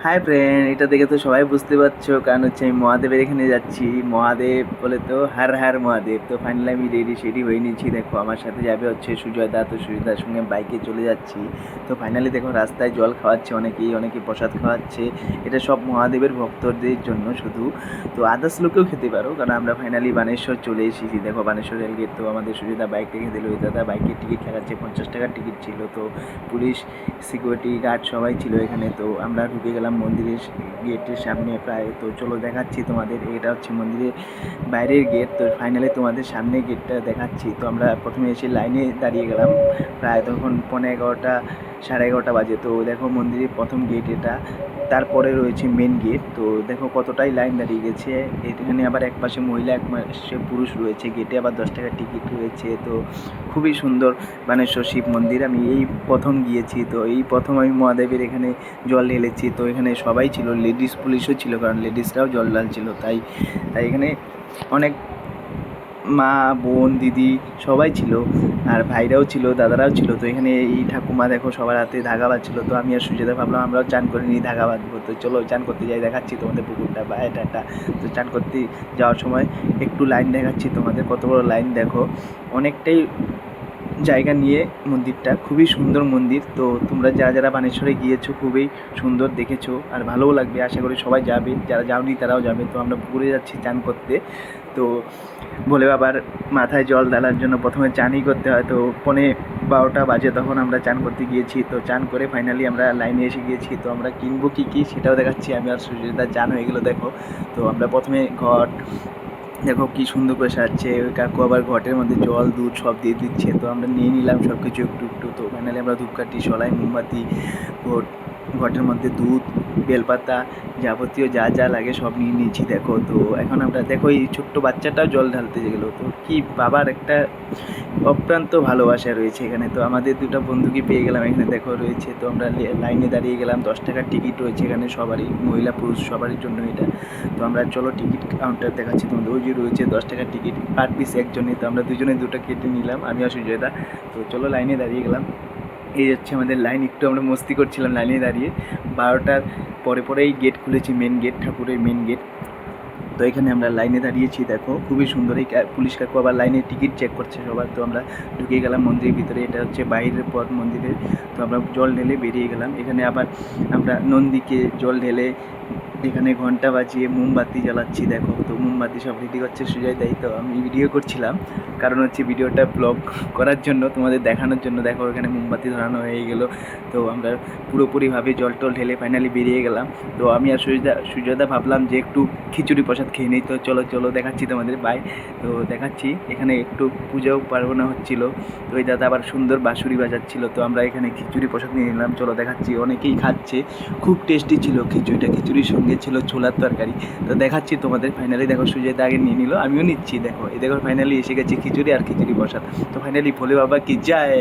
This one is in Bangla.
হাই ফ্রেন্ড, এটা দেখে তো সবাই বুঝতে পারছো, কারণ হচ্ছে আমি মহাদেবের এখানে যাচ্ছি। মহাদেব বলে তো হার হার মহাদেব। তো ফাইনালি আমি রেডি সেডি হয়ে নিয়েছি। দেখো আমার সাথে যাবে হচ্ছে সুজয় দা। তো সুজয় দার সঙ্গে বাইকে চলে যাচ্ছি। তো ফাইনালি দেখো রাস্তায় জল খাওয়াচ্ছে অনেকেই, অনেকে প্রসাদ খাওয়াচ্ছে। এটা সব মহাদেবের ভক্তদের জন্য শুধু। তো আদার্স লোকেও খেতে পারো, কারণ আমরা ফাইনালি বানেশ্বর চলে এসেছি। দেখো বানেশ্বর রেলগেট। তো আমাদের সুজয় দা বাইক রেখে দিল। ওই দাদা বাইকের টিকিট লাগাচ্ছে, 50 টাকার টিকিট ছিল। তো পুলিশ, সিকিউরিটি গার্ড সবাই ছিল এখানে। তো আমরা ঢুকে গেলাম মন্দিরের গেটের সামনে প্রায়। তো চলো দেখাচ্ছি তোমাদের, এটা হচ্ছে মন্দিরের বাইরের গেট। তো ফাইনালি তোমাদের সামনে গেটটা দেখাচ্ছি। তো আমরা প্রথমে এসে লাইনে দাঁড়িয়ে গেলাম, প্রায় তখন 11:15 11:30 বাজে। তো দেখো মন্দিরের প্রথম গেট এটা, তারপরে রয়েছে মেন গেট। তো দেখো কতটাই লাইন দাঁড়িয়ে গেছে। এখানে আবার এক পাশে মহিলা, এক পাশে পুরুষ রয়েছে। গেটে আবার 10 টাকার টিকিট রয়েছে। তো খুবই সুন্দর বানেশ্বর শিব মন্দির। আমি এই প্রথম গিয়েছি, তো এই প্রথম আমি মহাদেবের এখানে জল ঢেলেছি। তো এখানে সবাই ছিল, লেডিস পুলিশও ছিল, কারণ লেডিসরাও জল ঢালছিল। তাই তাই এখানে অনেক মা, বোন, দিদি সবাই ছিল, আর ভাইরাও ছিল, দাদারাও ছিল। তো এখানে এই ঠাকুমা দেখো সবার হাতে ধাগা বাঁধছিল। তো আমি আর সুজেদা ভাবলাম আমরাও চান করে নিই, ধাগা বাঁধবো। তো চলো চান করতে যাই, দেখাচ্ছি তোমাদের পুকুরটা বা এটা। তো চান করতে যাওয়ার সময় একটু লাইন দেখাচ্ছি তোমাদের, কত বড় লাইন দেখো। অনেকটাই জায়গা নিয়ে মন্দিরটা, খুবই সুন্দর মন্দির। তো তোমরা যারা যারা বানেশ্বরে গিয়েছো খুবই সুন্দর দেখেছো, আর ভালোও লাগবে। আশা করি সবাই যাবে, যারা যাওনি তারাও যাবে। তো আমরা পুকুরে যাচ্ছি চান করতে। তো ভোলে বাবার মাথায় জল ঢালার জন্য প্রথমে চানই করতে হয়। তো 12:30 বাজে তখন আমরা চান করতে গিয়েছি। তো চান করে ফাইনালি আমরা লাইনে এসে গিয়েছি। তো আমরা কিনবো কী কী সেটাও দেখাচ্ছি। আমি আর সুজিতা চান হয়ে গেলো দেখো। তো আমরা প্রথমে ঘট দেখো কি সুন্দর করে সাজাচ্ছে। ওই কাকু আবার ঘটের মধ্যে জল, দুধ সব দিয়ে দিচ্ছে। তো আমরা নিয়ে নিলাম সব কিছু একটু একটু। তো ফাইনালি আমরা ধূপকাঠি, সলাই, মোমবাতি, ঘট, ঘটের মধ্যে দুধ, বেলপাতা, যাবতীয় যা যা লাগে সব নিয়ে নিয়েছি দেখো। তো এখন আমরা দেখো এই ছোট্ট বাচ্চাটাও জল ঢালতে গেলো। তো কি বাবার একটা অপ্রান্ত ভালোবাসা রয়েছে এখানে। তো আমাদের দুটো বন্ধুকে পেয়ে গেলাম এখানে দেখো রয়েছে। তো আমরা লাইনে দাঁড়িয়ে গেলাম। 10 টাকার টিকিট রয়েছে এখানে সবারই, মহিলা পুরুষ সবারই জন্য এটা। তো আমরা চলো টিকিট কাউন্টার দেখাচ্ছি তোমাদের। ওই যে রয়েছে 10 টাকার টিকিট পার পিস একজনে। তো আমরা দুজনে দুটো কেটে নিলাম, আমি আর সুজয়দা। তো চলো লাইনে দাঁড়িয়ে গেলাম। এই হচ্ছে আমাদের লাইন। একটু আমরা মস্তি করছিলাম লাইনে দাঁড়িয়ে। 12টার পরে পরেই গেট খুলেছি, মেন গেট, ঠাকুরের মেন গেট। তো এখানে আমরা লাইনে দাঁড়িয়েছি দেখো, খুবই সুন্দর। এই পুলিশ কাকু আবার লাইনে টিকিট চেক করছে সবার। তো আমরা ঢুকে গেলাম মন্দিরের ভিতরে। এটা হচ্ছে বাইরের পথ মন্দিরের। তো আমরা জল ঢেলে বেরিয়ে গেলাম। এখানে আবার আমরা নন্দীকে জল ঢেলে এখানে ঘন্টা বাজিয়ে মোমবাতি জ্বালাচ্ছি দেখো। তো মোমবাতি সব রেডি করছে সুজয় দাই। তো আমি ভিডিও করছিলাম, কারণ হচ্ছে ভিডিওটা ব্লগ করার জন্য, তোমাদের দেখানোর জন্য। দেখো এখানে মোমবাতি ধরানো হয়ে গেলো। তো আমরা পুরোপুরিভাবে জল টল ঢেলে ফাইনালি বেরিয়ে গেলাম। তো আমি আর সুজয়দা ভাবলাম যে একটু খিচুড়ি প্রসাদ খেয়ে নিই। তো চলো চলো দেখাচ্ছি তোমাদের, বাই। তো দেখাচ্ছি এখানে একটু পুজোও পার্বণ হচ্ছিলো। তো ওই দাদা আবার সুন্দর বাঁশুরি বাজাচ্ছিলো। তো আমরা এখানে খিচুড়ি প্রসাদ নিয়ে নিলাম, চলো দেখাচ্ছি। অনেকেই খাচ্ছে, খুব টেস্টি ছিল খিচুড়িটা। খিচুড়ির সঙ্গে ছিল ছোলার তরকারি। তো দেখাচ্ছি তোমাদের। ফাইনালি দেখো সুজয়দা আগে নিয়ে নিল, আমিও নিচ্ছি দেখো। এই দেখো ফাইনালি এসে গেছে খিচুড়ি আর খিচুড়ি প্রসাদ। তো ফাইনালি ভোলে বাবা কি যায়।